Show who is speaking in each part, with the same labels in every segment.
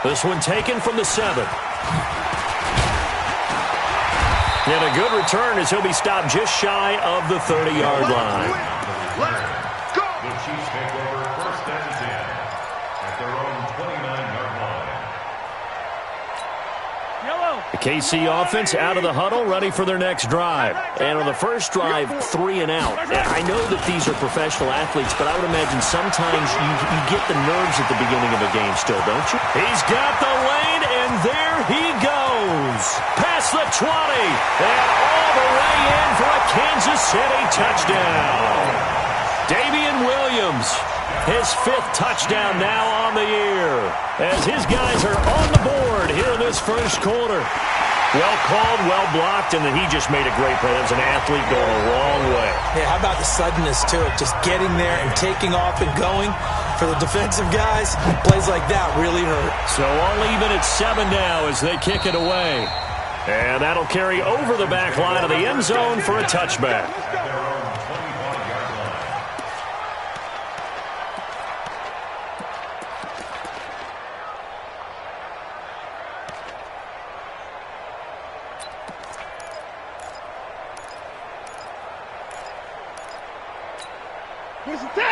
Speaker 1: This one taken from the 7. And a good return as he'll be stopped just shy of the 30-yard line.
Speaker 2: Let's go! The Chiefs take over 1st and 10 at their own 29-yard line.
Speaker 1: The KC offense out of the huddle, ready for their next drive. And on the first drive, 3 and out. I know that these are professional athletes, but I would imagine sometimes you get the nerves at the beginning of a game still, don't you? He's got the lane, and there he goes. Past the 20, and all the way in for a Kansas City touchdown. Damian Williams, his 5th touchdown now on the year, as his guys are on the board here in this first quarter. Well called, well blocked, and then he just made a great play. That was an athlete going a long way.
Speaker 3: Yeah, how about the suddenness to it? Just getting there and taking off and going. For the defensive guys, plays like that really hurt.
Speaker 1: So all even at 7 now as they kick it away. And that'll carry over the back line of the end zone for a touchback.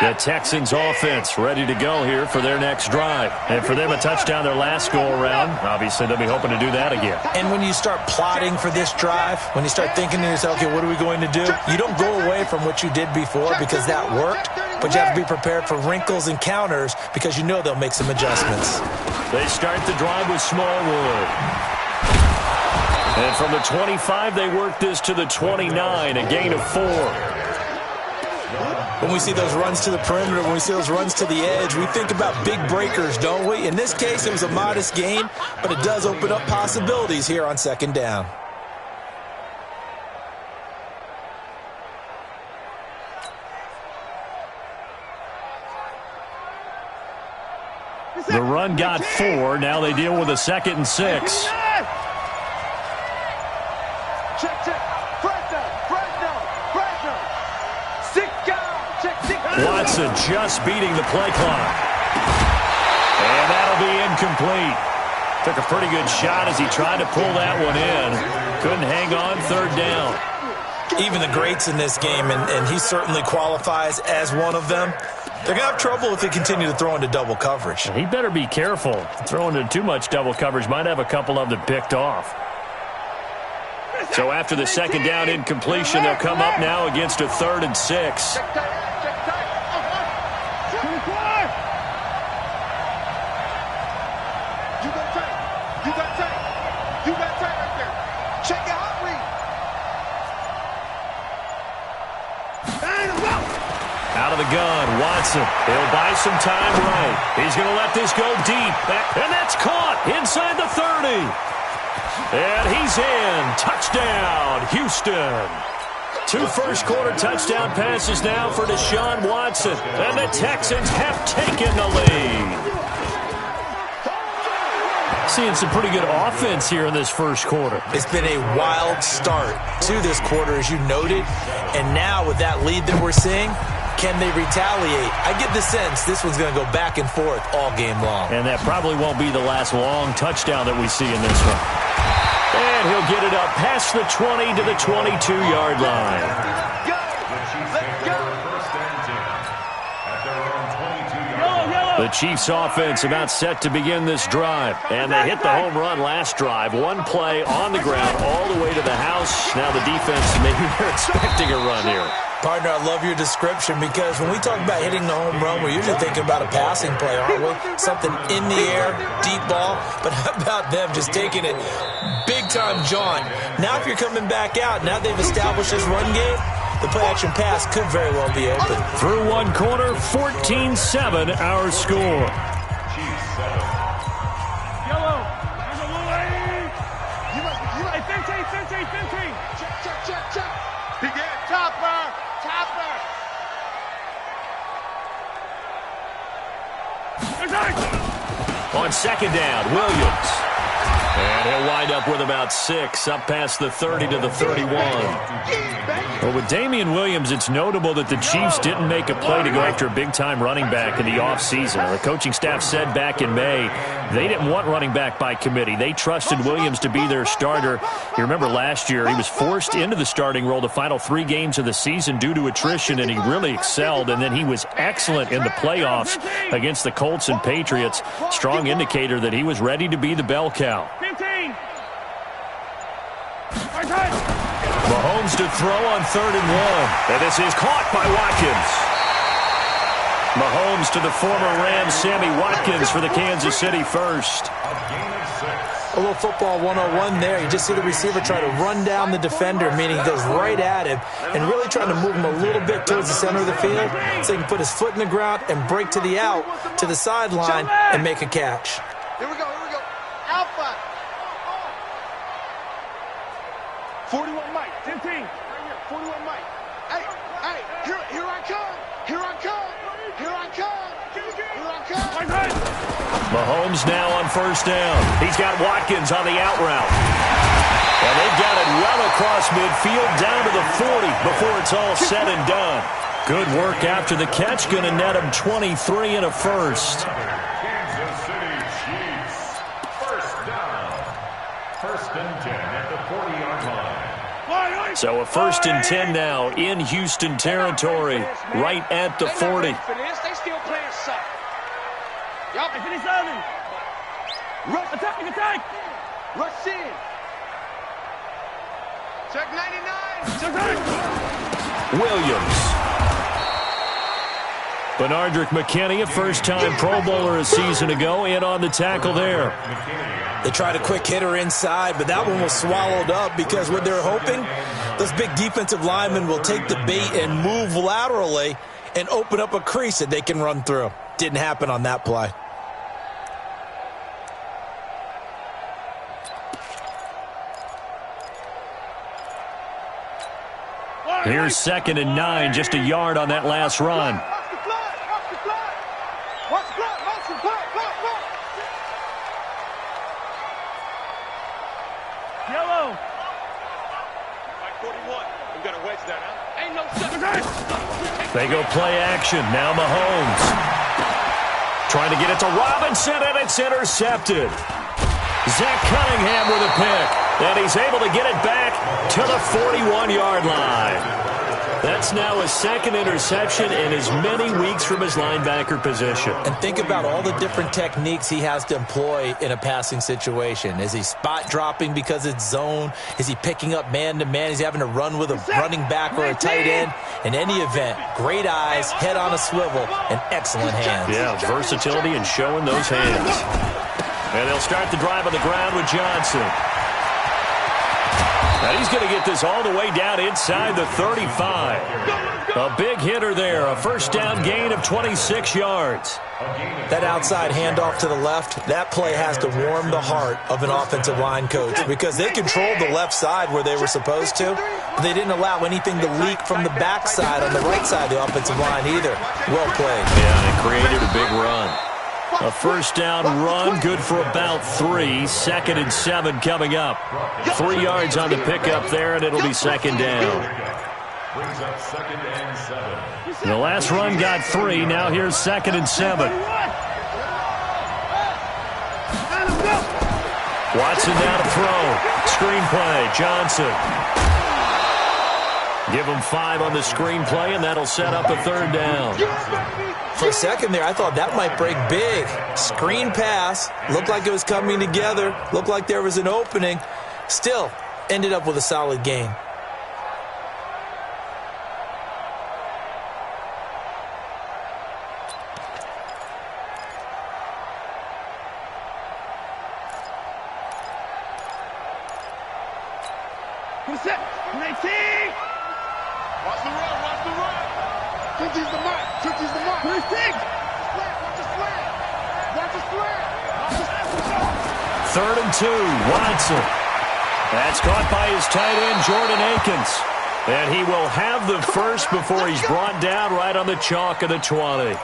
Speaker 1: The Texans offense ready to go here for their next drive. And for them, a touchdown their last go-around. Obviously, they'll be hoping to do that again.
Speaker 3: And when you start plotting for this drive, when you start thinking to yourself, okay, what are we going to do? You don't go away from what you did before because that worked, but you have to be prepared for wrinkles and counters because you know they'll make some adjustments.
Speaker 1: They start the drive with Smallwood. And from the 25, they work this to the 29, a gain of 4.
Speaker 3: When we see those runs to the perimeter, when we see those runs to the edge, we think about big breakers, don't we? In this case, it was a modest gain, but it does open up possibilities here on 2nd down.
Speaker 1: The run got 4. Now they deal with a 2nd and 6. Watson just beating the play clock. And that'll be incomplete. Took a pretty good shot as he tried to pull that one in. Couldn't hang on 3rd down.
Speaker 3: Even the greats in this game, and he certainly qualifies as one of them, they're going to have trouble if they continue to throw into double coverage.
Speaker 1: He better be careful. Throwing into too much double coverage might have a couple of them picked off. So after the 2nd down incompletion, they'll come up now against a 3rd and 6. Out of the gun, Watson. He'll buy some time right. He's going to let this go deep. And that's caught inside the 30. And he's in. Touchdown, Houston. 2 first-quarter touchdown passes now for Deshaun Watson. And the Texans have taken the lead. Seeing some pretty good offense here in this first quarter.
Speaker 3: It's been a wild start to this quarter, as you noted. And now with that lead that we're seeing, can they retaliate? I get the sense this one's going to go back and forth all game long.
Speaker 1: And that probably won't be the last long touchdown that we see in this one. And he'll get it up past the 20 to the 22-yard line. The Chiefs offense about set to begin this drive. And they hit the home run last drive. One play on the ground all the way to the house. Now the defense, maybe they're expecting a run here.
Speaker 3: Partner, I love your description because when we talk about hitting the home run, we're usually thinking about a passing play, aren't we? Something in the air, deep ball. But how about them just taking it big-time jaunt? Now if you're coming back out, now they've established this run game, the play-action pass could very well be open.
Speaker 1: Through one quarter, 14-7 our score. On 2nd down, Williams. And he'll wind up with about 6, up past the 30 to the 31. Well, with Damian Williams, it's notable that the Chiefs didn't make a play to go after a big-time running back in the offseason. The coaching staff said back in May they didn't want running back by committee. They trusted Williams to be their starter. You remember last year he was forced into the starting role the final 3 games of the season due to attrition, and he really excelled. And then he was excellent in the playoffs against the Colts and Patriots. Strong indicator that he was ready to be the bell cow. Mahomes to throw on 3rd and 1. And this is caught by Watkins. Mahomes to the former Rams, Sammy Watkins, for the Kansas City first.
Speaker 3: A little football 101 there. You just see the receiver try to run down the defender, meaning he goes right at him and really trying to move him a little bit towards the center of the field so he can put his foot in the ground and break to the out, to the sideline, and make a catch.
Speaker 4: Here we go. Alpha. 41 Mike. 10 team. Right here. 41 Mike. Hey, here I come.
Speaker 1: Mahomes now on 1st down. He's got Watkins on the out route. And they've got it well across midfield down to the 40 before it's all said and done. Good work after the catch. Going to net him 23 and a first.
Speaker 2: Kansas City Chiefs. 1st down. 1st and 10 at the 40-yard line.
Speaker 1: So a 1st and 10 now in Houston territory, right at the 40.
Speaker 4: They still playing soft. Y'all can finish early. Attack. Rush in. Check 99.
Speaker 1: Williams. Benardrick McKinney, a first-time Pro Bowler a season ago, in on the tackle there.
Speaker 3: They tried a quick hitter inside, but that one was swallowed up because what they're hoping, those big defensive linemen will take the bait and move laterally and open up a crease that they can run through. Didn't happen on that play.
Speaker 1: Here's 2nd and 9, just a yard on that last run.
Speaker 4: Yellow. Mike 41. We've got a wedge there now. Ain't no shot.
Speaker 1: They go play action. Now Mahomes. Trying to get it to Robinson, and it's intercepted. Zach Cunningham with a pick. And he's able to get it back to the 41-yard line. That's now his 2nd interception in as many weeks from his linebacker position.
Speaker 3: And think about all the different techniques he has to employ in a passing situation. Is he spot dropping because it's zone? Is he picking up man-to-man? Is he having to run with a running back or a tight end? In any event, great eyes, head on a swivel, and excellent hands.
Speaker 1: Yeah, versatility and showing those hands. And they'll start the drive on the ground with Johnson. Now he's going to get this all the way down inside the 35. A big hitter there, a 1st down gain of 26 yards.
Speaker 3: That outside handoff to the left, that play has to warm the heart of an offensive line coach because they controlled the left side where they were supposed to, but they didn't allow anything to leak from the backside on the right side of the offensive line either. Well played.
Speaker 1: Yeah, and created a big run. A 1st down run, good for about 3. 2nd and 7 coming up. 3 yards on the pickup there, and it'll be 2nd down.
Speaker 2: Brings up 2nd and 7.
Speaker 1: The last run got 3. Now here's 2nd and 7. Watson now to throw. Screenplay, Johnson. Give him 5 on the screenplay, and that'll set up a 3rd down.
Speaker 3: For a second there, I thought that might break big. Screen pass. Looked like it was coming together. Looked like there was an opening. Still, ended up with a solid gain.
Speaker 4: Watch the run. 20's the mark. 20's the mark. 26. Watch the slant.
Speaker 1: 3rd and 2, Watson. That's caught by his tight end, Jordan Akins. And he will have the first before he's brought down right on the chalk of the 20.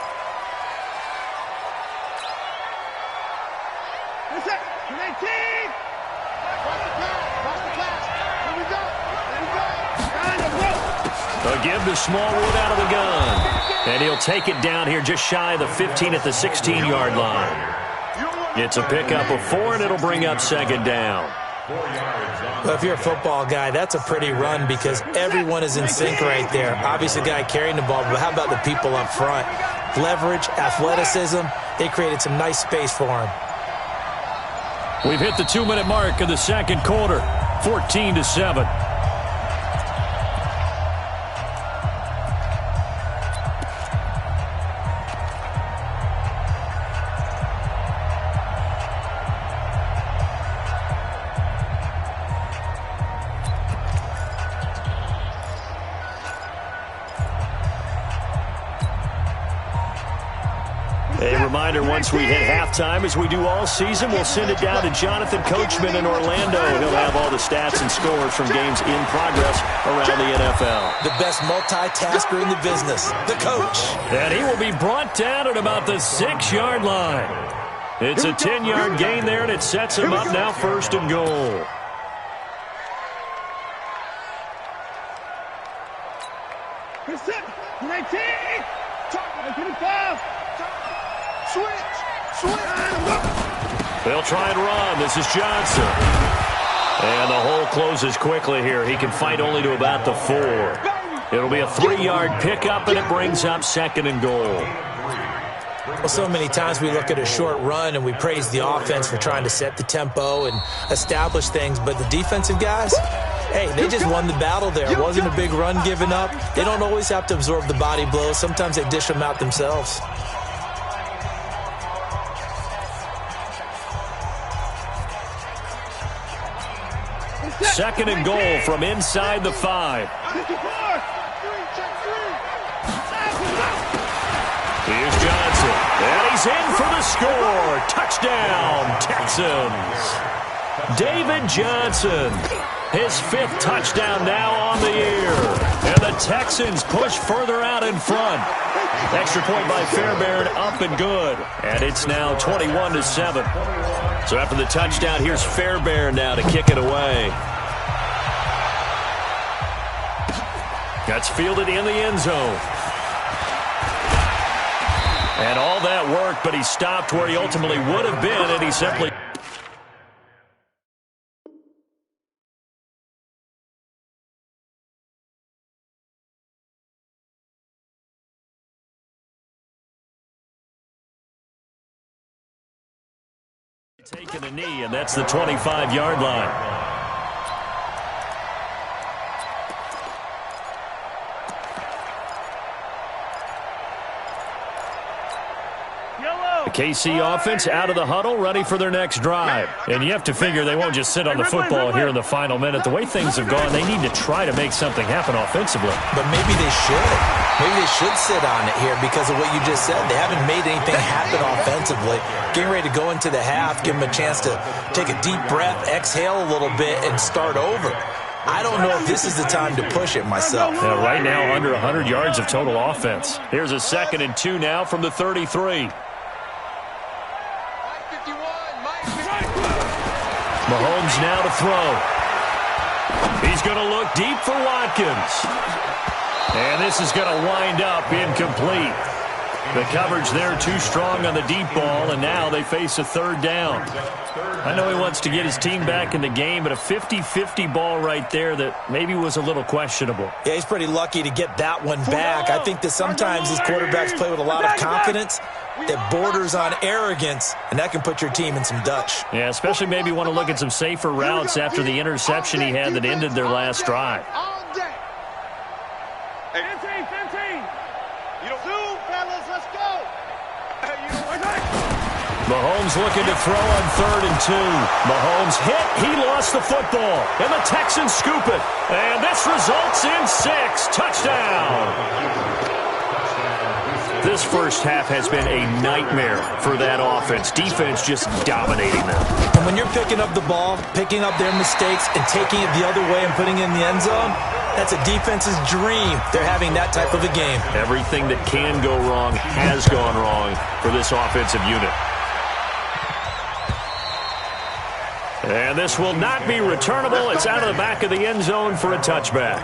Speaker 1: A give to Smallwood out of the gun. And he'll take it down here just shy of the 15 at the 16-yard line. It's a pickup of 4, and it'll bring up second down.
Speaker 3: Well, if you're a football guy, that's a pretty run because everyone is in sync right there. Obviously, the guy carrying the ball, but how about the people up front? Leverage, athleticism, they created some nice space for him.
Speaker 1: We've hit the 2-minute mark of the second quarter, 14-7. A reminder, once we hit halftime, as we do all season, we'll send it down to Jonathan Coachman in Orlando. He'll have all the stats and scores from games in progress around the NFL.
Speaker 3: The best multitasker in the business, the coach.
Speaker 1: And he will be brought down at about the 6-yard line. It's a 10-yard gain there, and it sets him up now 1st and goal. They'll try and run. This is Johnson. And the hole closes quickly here. He can fight only to about the 4. It'll be a 3-yard pickup, and it brings up 2nd and goal.
Speaker 3: Well, so many times we look at a short run and we praise the offense for trying to set the tempo and establish things, but the defensive guys, hey, they just won the battle there. It wasn't a big run given up. They don't always have to absorb the body blows. Sometimes they dish them out themselves.
Speaker 1: Second and goal from inside the 5. Here's Johnson. And he's in for the score. Touchdown, Texans. David Johnson. His 5th touchdown now on the year. And the Texans push further out in front. Extra point by Fairbairn, up and good. And it's now 21-7. So after the touchdown, here's Fairbairn now to kick it away. That's fielded in the end zone. And all that worked, but he stopped where he ultimately would have been, and he simply... taking a knee, and that's the 25-yard line. The KC offense out of the huddle, ready for their next drive. And you have to figure they won't just sit on the football here in the final minute. The way things have gone, they need to try to make something happen offensively.
Speaker 3: But maybe they should. Maybe they should sit on it here because of what you just said. They haven't made anything happen offensively. Getting ready to go into the half, give them a chance to take a deep breath, exhale a little bit, and start over. I don't know if this is the time to push it myself.
Speaker 1: Yeah, right now, under 100 yards of total offense. Here's a 2nd and 2 now from the 33. Mahomes now to throw. He's going to look deep for Watkins. And this is going to wind up incomplete. The coverage there too strong on the deep ball, and now they face a 3rd down. I know he wants to get his team back in the game, but a 50-50 ball right there that maybe was a little questionable.
Speaker 3: Yeah, he's pretty lucky to get that one back. I think that sometimes these quarterbacks play with a lot of confidence that borders on arrogance, and that can put your team in some Dutch.
Speaker 1: Yeah, especially maybe want to look at some safer routes after the interception he had that ended their last drive.
Speaker 4: Hey, 15. You don't zoom, fellas. Let's go. Hey, you don't
Speaker 1: Mahomes looking to throw on 3rd and 2. Mahomes hit. He lost the football. And the Texans scoop it. And this results in 6. Touchdown. This first half has been a nightmare for that offense. Defense just dominating them.
Speaker 3: And when you're picking up the ball, picking up their mistakes, and taking it the other way and putting it in the end zone, that's a defense's dream. They're having that type of a game.
Speaker 1: Everything that can go wrong has gone wrong for this offensive unit. And this will not be returnable. It's out of the back of the end zone for a touchback.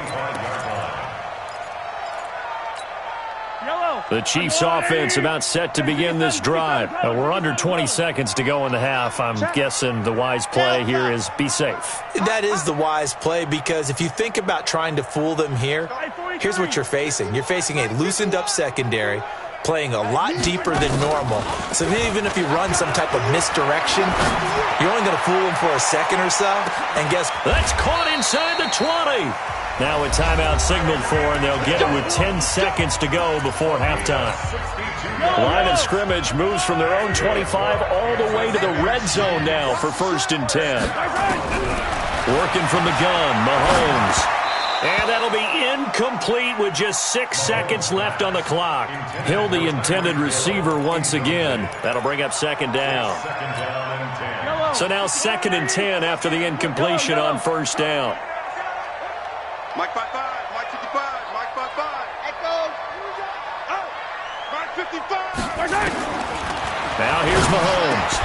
Speaker 1: The Chiefs offense about set to begin this drive. We're under 20 seconds to go in the half. I'm guessing the wise play here is be safe.
Speaker 3: That is the wise play, because if you think about trying to fool them here, here's what you're facing. You're facing a loosened up secondary, playing a lot deeper than normal. So even if you run some type of misdirection, you're only going to fool them for a second or so. And guess
Speaker 1: that's caught inside the 20. Now a timeout signaled for, and they'll get it with 10 seconds to go before halftime. Line of scrimmage moves from their own 25 all the way to the red zone now for 1st and 10. Working from the gun, Mahomes. And that'll be incomplete with just 6 seconds left on the clock. Hill, the intended receiver once again. That'll bring up 2nd down. So now 2nd and 10 after the incompletion on 1st down.
Speaker 4: Mike 5-5, Mike 55, Mike 5-5. Echo. Out. Mike 55.
Speaker 1: Now here's Mahomes.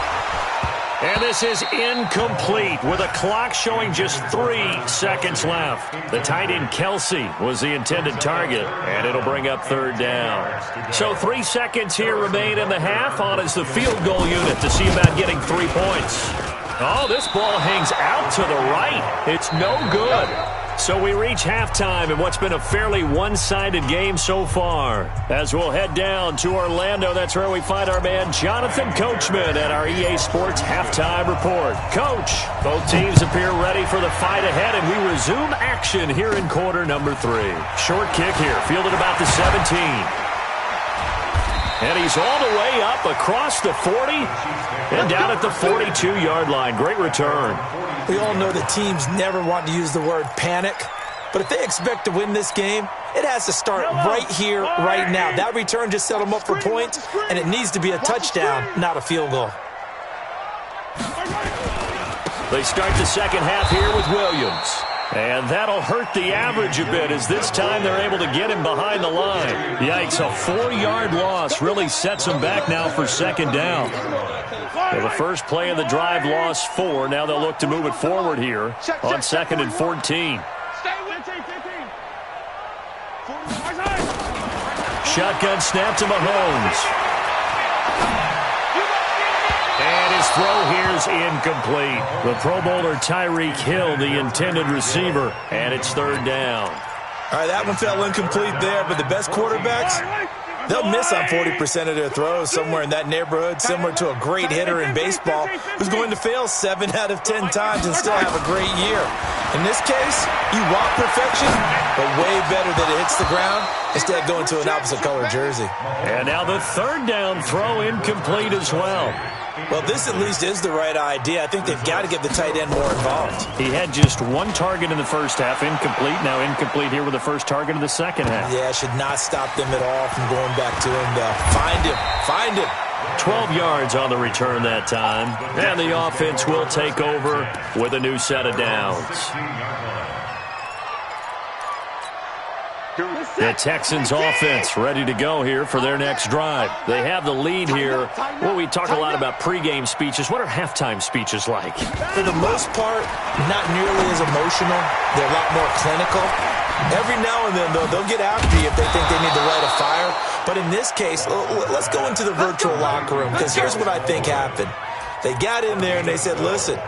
Speaker 1: And this is incomplete with a clock showing just 3 seconds left. The tight end Kelsey was the intended target, and it'll bring up 3rd down. So 3 seconds here remain in the half. On is the field goal unit to see about getting 3 points. Oh, this ball hangs out to the right. It's no good. So we reach halftime in what's been a fairly one-sided game so far. As we'll head down to Orlando, that's where we find our man Jonathan Coachman at our EA Sports Halftime Report. Coach, both teams appear ready for the fight ahead, and we resume action here in quarter number 3. Short kick here, fielded about the 17. And he's all the way up across the 40 and down at the 42-yard line. Great return.
Speaker 3: we all know that teams never want to use the word panic, but if they expect to win this game, it has to start right here, right now. That return just set them up for points, and it needs to be a touchdown, not a field goal.
Speaker 1: They start the second half here with Williams. And that'll hurt the average a bit, as this time they're able to get him behind the line. Yikes, a 4-yard loss really sets them back now for second down. So the first play of the drive lost 4. Now they'll look to move it forward here on 2nd and 14. Shotgun snap to Mahomes. And his throw here is incomplete. The Pro Bowler Tyreek Hill, the intended receiver, and it's third down.
Speaker 3: All right, that one fell incomplete there, but the best quarterbacks, they'll miss on 40% of their throws, somewhere in that neighborhood, similar to a great hitter in baseball who's going to fail 7 out of 10 times and still have a great year. In this case, you want perfection, but way better that it hits the ground instead of going to an opposite color jersey.
Speaker 1: And now the third down throw incomplete as well.
Speaker 3: Well, this at least is the right idea. I think they've got to get the tight end more involved.
Speaker 1: He had just 1 target in the first half, incomplete. Now incomplete here with the first target of the second half.
Speaker 3: Yeah, should not stop them at all from going back to him, though. Find him.
Speaker 1: 12 yards on the return that time. And the offense will take over with a new set of downs. The Texans offense ready to go here for their next drive. They have the lead here. Well, we talk a lot about pregame speeches. What are halftime speeches like?
Speaker 3: For the most part, not nearly as emotional. They're a lot more clinical. Every now and then, though, they'll get after you if they think they need to light a fire. But in this case, let's go into the virtual locker room, because here's what I think happened. They got in there and they said, listen,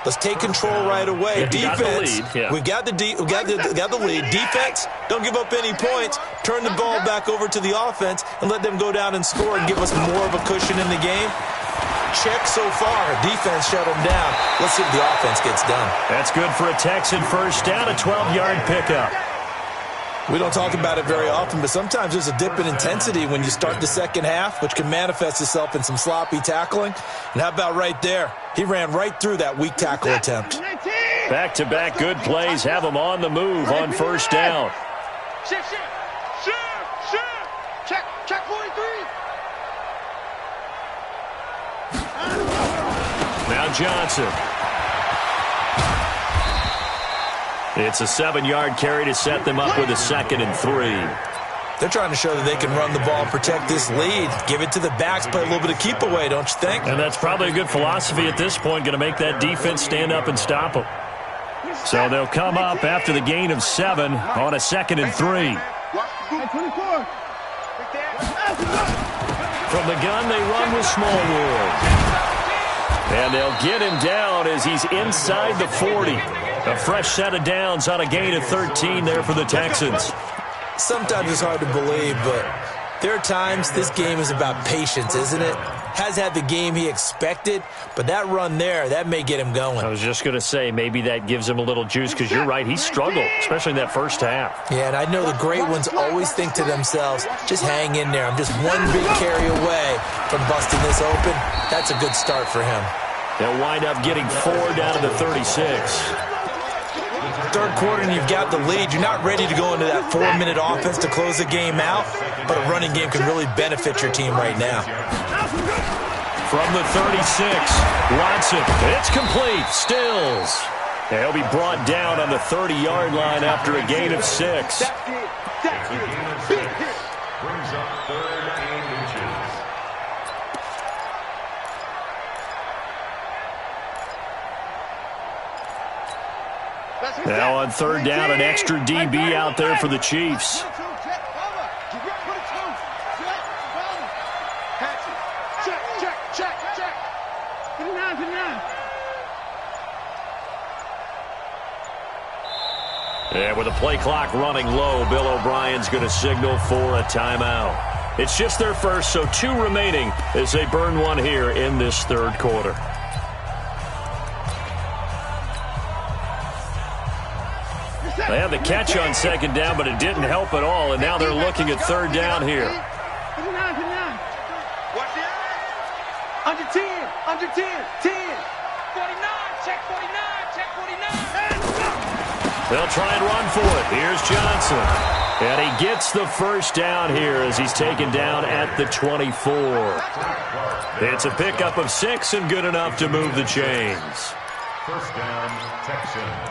Speaker 3: let's take control right away. Defense, we got the lead. Defense, don't give up any points. Turn the ball back over to the offense and let them go down and score and give us more of a cushion in the game. Check so far. Defense shut them down. Let's see if the offense gets done.
Speaker 1: That's good for a Texan first down, a 12-yard pickup.
Speaker 3: We don't talk about it very often, but sometimes there's a dip in intensity when you start the second half, which can manifest itself in some sloppy tackling. And how about right there? He ran right through that weak tackle attempt.
Speaker 1: Back-to-back good plays have him on the move on first down.
Speaker 4: Shift. Check 43.
Speaker 1: Now Johnson. It's a 7-yard carry to set them up with a 2nd and 3.
Speaker 3: They're trying to show that they can run the ball and protect this lead. Give it to the backs, play a little bit of keep away, don't you think?
Speaker 1: And that's probably a good philosophy at this point, going to make that defense stand up and stop them. So they'll come up after the gain of 7 on a 2nd and 3. From the gun, they run with Smallwood. And they'll get him down as he's inside the 40. A fresh set of downs on a gain of 13 there for the Texans.
Speaker 3: Sometimes it's hard to believe, but there are times this game is about patience, isn't it? Has had the game he expected, but that run there, that may get him going.
Speaker 1: I was just going to say, maybe that gives him a little juice, because you're right, he struggled, especially in that first half.
Speaker 3: Yeah, and I know the great ones always think to themselves, just hang in there. I'm just one big carry away from busting this open. That's a good start for him.
Speaker 1: They'll wind up getting 4 down to the 36.
Speaker 3: Third quarter and you've got the lead. You're not ready to go into that 4-minute offense to close the game out, but a running game can really benefit your team right now.
Speaker 1: From the 36, Watson, it's complete, Stills. And he'll be brought down on the 30-yard line after a gain of 6.
Speaker 2: Brings up 3rd and inches.
Speaker 1: Now on 3rd down, an extra DB out there for the Chiefs. And with the play clock running low, Bill O'Brien's going to signal for a timeout. It's just their first, so 2 remaining as they burn one here in this 3rd quarter. They had the catch on 2nd down, but it didn't help at all, and now they're looking at 3rd down here.
Speaker 4: Under 10, under 10, 10. 49, check 49, check 49.
Speaker 1: They'll try and run for it. Here's Johnson. And he gets the first down here as he's taken down at the 24. It's a pickup of 6 and good enough to move the chains.
Speaker 2: 1st down, Texans.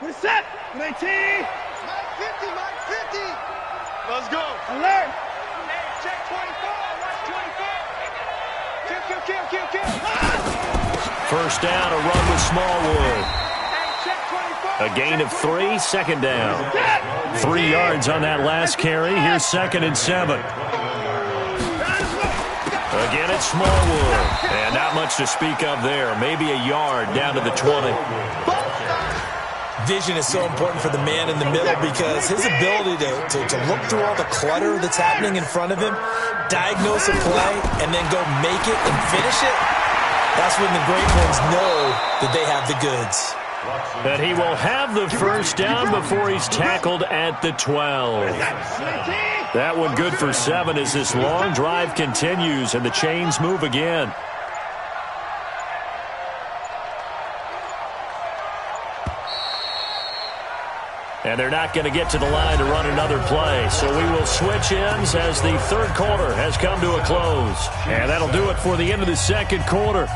Speaker 5: We're set. 19.
Speaker 4: Mike 50, Mike 50. Let's go.
Speaker 5: Alert.
Speaker 4: Hey, check 24, watch 24. Kill.
Speaker 1: First down, a run with Smallwood.
Speaker 4: Hey, check 24.
Speaker 1: A gain of 3, 2nd down. 3 yards on that last carry. Here's 2nd and 7. Again, it's Smallwood. And not much to speak of there. Maybe a yard down to the 20.
Speaker 3: Vision is so important for the man in the middle because his ability to look through all the clutter that's happening in front of him, diagnose a play, and then go make it and finish it, that's when the great ones know that they have the goods.
Speaker 1: And he will have the first down before he's tackled at the 12. That one good for 7 as this long drive continues and the chains move again. And they're not going to get to the line to run another play. So we will switch ends as the 3rd quarter has come to a close. And that'll do it for the end of the 2nd quarter.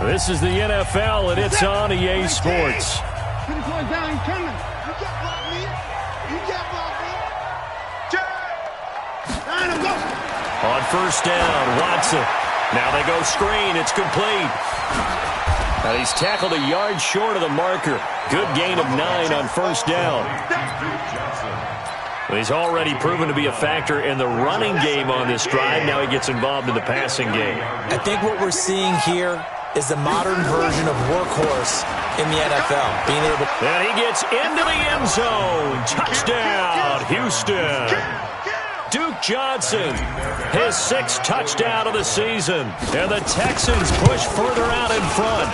Speaker 1: This is the NFL, and it's on EA Sports.
Speaker 5: Down, coming.
Speaker 4: You can't block me. You can't block me.
Speaker 5: Down, go.
Speaker 1: On 1st down, Watson. Now they go screen. It's complete. And he's tackled a yard short of the marker. Good gain of 9 on 1st down. Well, he's already proven to be a factor in the running game on this drive. Now he gets involved in the passing game.
Speaker 3: I think what we're seeing here is the modern version of workhorse in the NFL. Being able
Speaker 1: And he gets into the end zone. Touchdown, Houston. Duke Johnson, his 6th touchdown of the season. And the Texans push further out in front.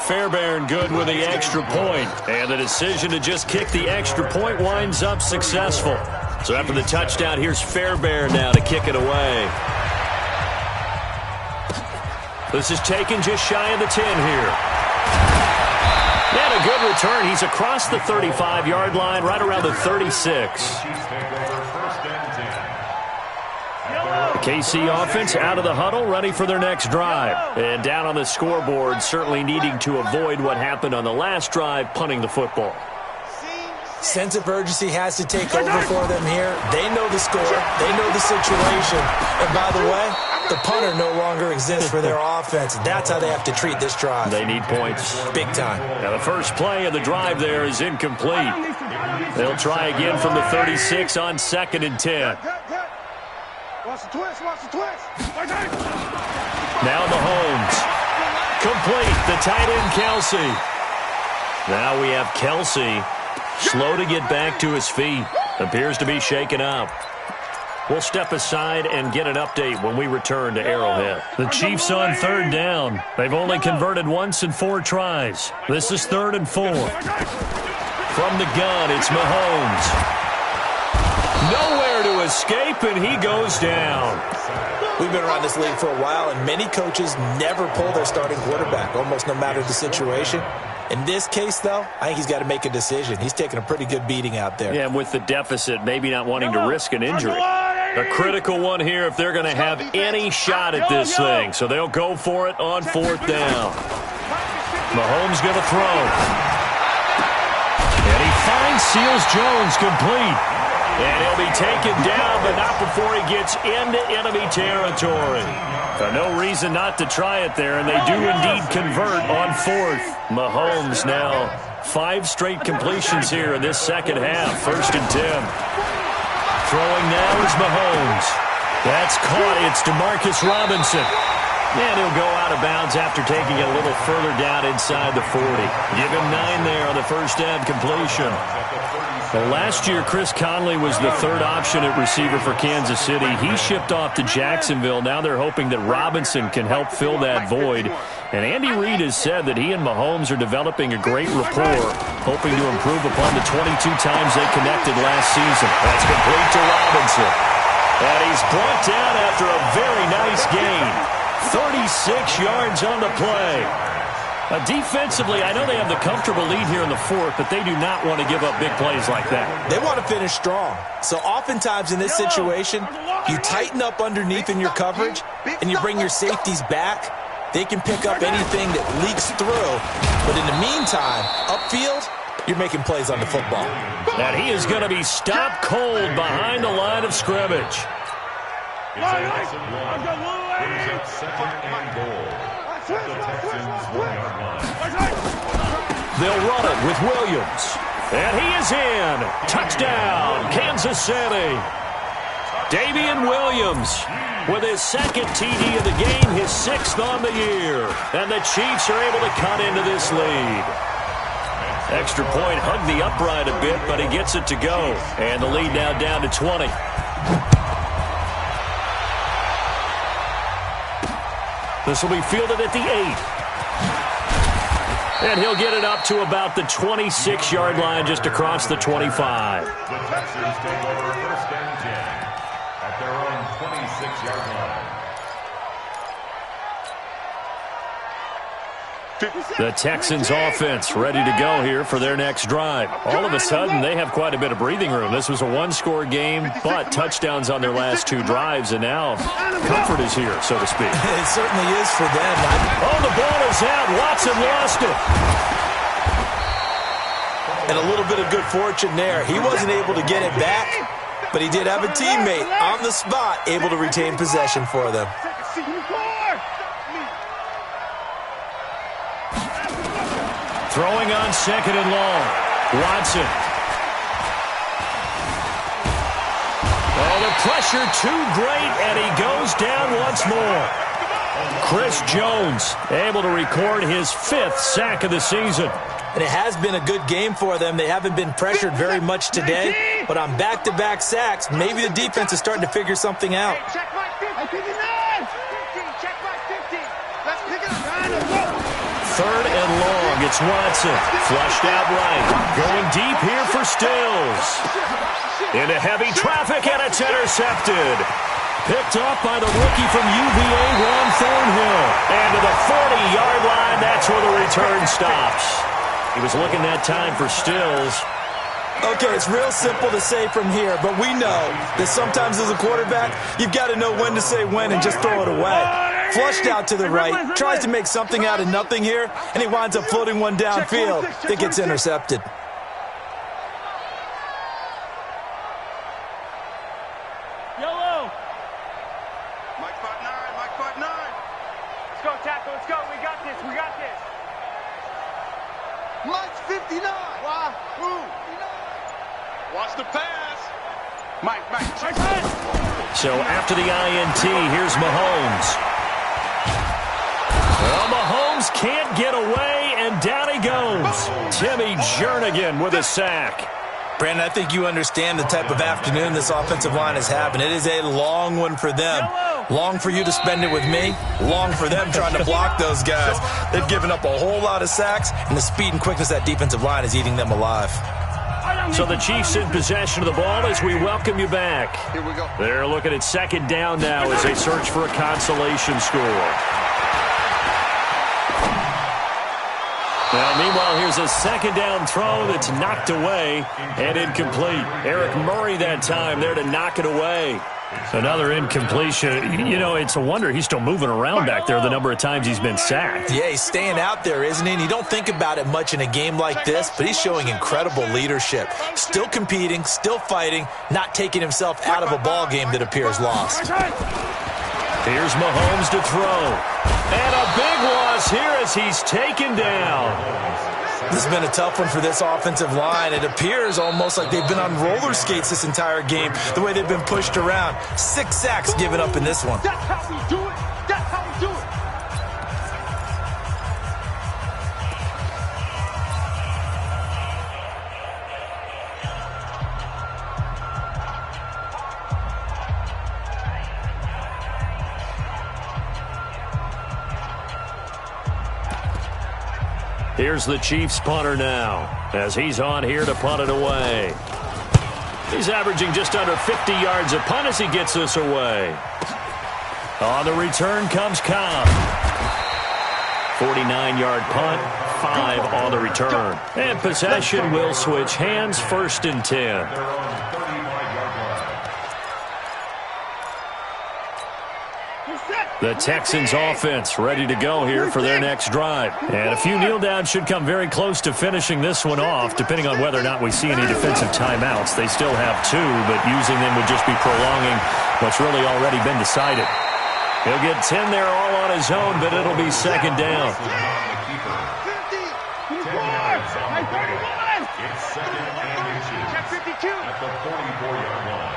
Speaker 1: Fairbairn good with the extra point. And the decision to just kick the extra point winds up successful. So after the touchdown, here's Fairbairn now to kick it away. This is taken just shy of the 10 here. And a good return. He's across the 35-yard line, right around the 36. KC offense out of the huddle, ready for their next drive. And down on the scoreboard, certainly needing to avoid what happened on the last drive, punting the football.
Speaker 3: Sense of urgency has to take over for them here. They know the score. They know the situation. And by the way, the punter no longer exists for their offense. That's how they have to treat this drive.
Speaker 1: They need points.
Speaker 3: Big time.
Speaker 1: Now the first play of the drive there is incomplete. They'll try again from the 36 on 2nd and 10.
Speaker 5: Watch the twist, watch the twist.
Speaker 1: Now Mahomes. Complete. The tight end, Kelsey. Now we have Kelsey. Slow to get back to his feet. Appears to be shaken up. We'll step aside and get an update when we return to Arrowhead. The Chiefs on 3rd down. They've only converted once in 4 tries. This is 3rd and 4. From the gun, it's Mahomes. Nowhere to escape, and he goes down.
Speaker 3: We've been around this league for a while, and many coaches never pull their starting quarterback, almost no matter the situation. In this case, though, I think he's got to make a decision. He's taking a pretty good beating out there.
Speaker 1: Yeah, and with the deficit, maybe not wanting to risk an injury. A critical one here if they're going to have any shot at this thing. So they'll go for it on 4th down. Mahomes going to throw. And he finds Seals Jones complete. And he'll be taken down, but not before he gets into enemy territory. So no reason not to try it there, and they do indeed convert on 4th. Mahomes now 5 straight completions here in this second half. 1st and 10. Throwing now is Mahomes. That's caught. It's DeMarcus Robinson. And he'll go out of bounds after taking it a little further down inside the 40. Give him 9 there on the first down completion. Well, last year, Chris Conley was the 3rd option at receiver for Kansas City. He shipped off to Jacksonville. Now they're hoping that Robinson can help fill that void. And Andy Reid has said that he and Mahomes are developing a great rapport, hoping to improve upon the 22 times they connected last season. That's complete to Robinson. And he's brought down after a very nice gain. 36 yards on the play. Defensively, I know they have the comfortable lead here in the 4th, but they do not want to give up big plays like that.
Speaker 3: They want to finish strong. So oftentimes in this situation, you tighten up underneath in your coverage, and you bring your safeties back. They can pick up anything that leaks through. But in the meantime, upfield, you're making plays on the football.
Speaker 1: And he is going to be stopped cold behind the line of scrimmage.
Speaker 2: Brings up 2nd and goal. The Texans 1-yard line.
Speaker 1: They'll run it with Williams. And he is in. Touchdown, Kansas City. Davian Williams with his 2nd TD of the game, his 6th on the year. And the Chiefs are able to cut into this lead. Extra point hugged the upright a bit, but he gets it to go. And the lead now down to 20. This will be fielded at the 8. And he'll get it up to about the 26-yard line, just across the 25.
Speaker 2: The Texans take over 1st and 10 at their own 26-yard line.
Speaker 1: The Texans offense ready to go here for their next drive. All of a sudden, they have quite a bit of breathing room. This was a 1-score game, but touchdowns on their last 2 drives, and now comfort is here, so to speak.
Speaker 3: It certainly is for them.
Speaker 1: Oh, the ball is out. Watson lost it.
Speaker 3: And a little bit of good fortune there. He wasn't able to get it back, but he did have a teammate on the spot able to retain possession for them.
Speaker 1: Throwing on 2nd and long. Watson. Oh, the pressure too great, and he goes down once more. Chris Jones able to record his 5th sack of the season.
Speaker 3: And it has been a good game for them. They haven't been pressured very much today, but on back-to-back sacks, maybe the defense is starting to figure something out.
Speaker 5: Check my 50. 15, check my 50. Let's pick it up.
Speaker 1: 3rd and long. It's Watson. Flushed out right. Going deep here for Stills. Into heavy traffic, and it's intercepted. Picked up by the rookie from UVA, Juan Thornhill. And to the 40-yard line, that's where the return stops. He was looking that time for Stills.
Speaker 3: Okay, it's real simple to say from here, but we know that sometimes as a quarterback, you've got to know when to say when and just throw it away. Flushed out to the right, tries to make something out of nothing here, and he winds up floating one downfield that gets intercepted.
Speaker 5: Yellow. Mike Part 9, Mike Part 9. Let's go, tackle, let's go. We got this, we got this. Mike's 59. Wow. Watch the pass. Mike, check it.
Speaker 1: So after the INT, here's Mahomes. Well, Mahomes can't get away, and down he goes. Timmy Jernigan with a sack.
Speaker 3: Brandon, I think you understand the type of afternoon this offensive line is having. It is a long one for them. Long for you to spend it with me. Long for them trying to block those guys. They've given up a whole lot of sacks, and the speed and quickness of that defensive line is eating them alive.
Speaker 1: So the Chiefs in possession of the ball as we welcome you back.
Speaker 5: Here we go.
Speaker 1: They're looking at second down now as they search for a consolation score. Well, meanwhile, here's a second down throw that's knocked away and incomplete. Eric Murray that time there to knock it away. Another incompletion. You know, it's a wonder he's still moving around back there the number of times he's been sacked.
Speaker 3: Yeah, he's staying out there, isn't he? And you don't think about it much in a game like this, but he's showing incredible leadership. Still competing, still fighting, not taking himself out of a ball game that appears lost.
Speaker 1: Here's Mahomes to throw. And a big loss here as he's taken down.
Speaker 3: This has been a tough one for this offensive line. It appears almost like they've been on roller skates this entire game, the way they've been pushed around. 6 sacks given up in this one.
Speaker 5: That's how we do it. That's how we do it.
Speaker 1: Here's the Chiefs punter now as he's on here to punt it away. He's averaging just under 50 yards a punt as he gets this away. On the return comes Cobb. 49-yard punt, 5 on the return. And possession will switch hands, 1st and 10. The Texans offense ready to go here for their next drive. And a few kneel downs should come very close to finishing this one off, depending on whether or not we see any defensive timeouts. They still have 2, but using them would just be prolonging what's really already been decided. He'll get 10 there all on his own, but it'll be second down.
Speaker 5: 50, 24, 31.
Speaker 2: It's second and inches.
Speaker 5: Check 52.
Speaker 2: At the 44-yard line.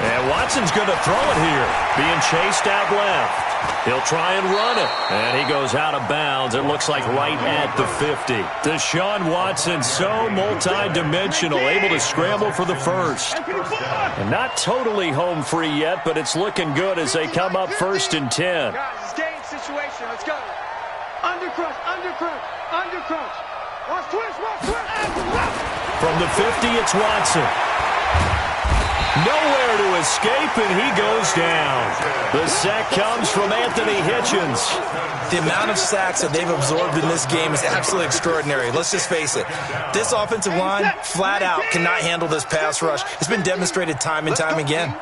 Speaker 1: And Watson's going to throw it here, being chased out left. He'll try and run it, and he goes out of bounds. It looks like right at the 50. Deshaun Watson, so multi-dimensional, able to scramble for the first. And not totally home free yet, but it's looking good as they come up 1st and 10.
Speaker 5: Guys, it's game situation. Let's go. Under crunch, under crunch, under crunch. Watch twist, watch twist.
Speaker 1: From the 50, it's Watson. Nowhere to escape, and he goes down. The sack comes from Anthony Hitchens.
Speaker 3: The amount of sacks that they've absorbed in this game is absolutely extraordinary. Let's just face it. This offensive line, flat out, cannot handle this pass rush. It's been demonstrated time and time again.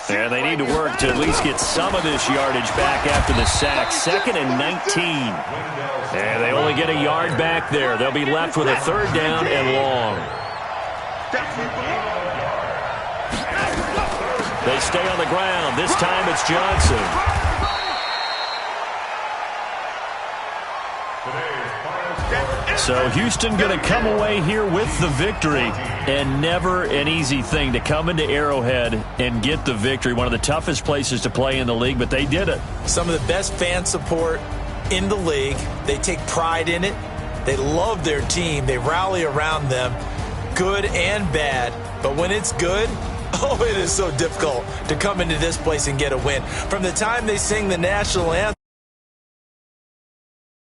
Speaker 1: And they need to work to at least get some of this yardage back after the sack. 2nd and 19. And they only get a yard back there. They'll be left with a 3rd down and long. They stay on the ground. This time it's Johnson. So Houston going to come away here with the victory, and never an easy thing to come into Arrowhead and get the victory. One of the toughest places to play in the league, but they did it.
Speaker 3: Some of the best fan support in the league. They take pride in it. They love their team. They rally around them, good and bad. But when it's good, oh, it is so difficult to come into this place and get a win. From the time they sing the national anthem,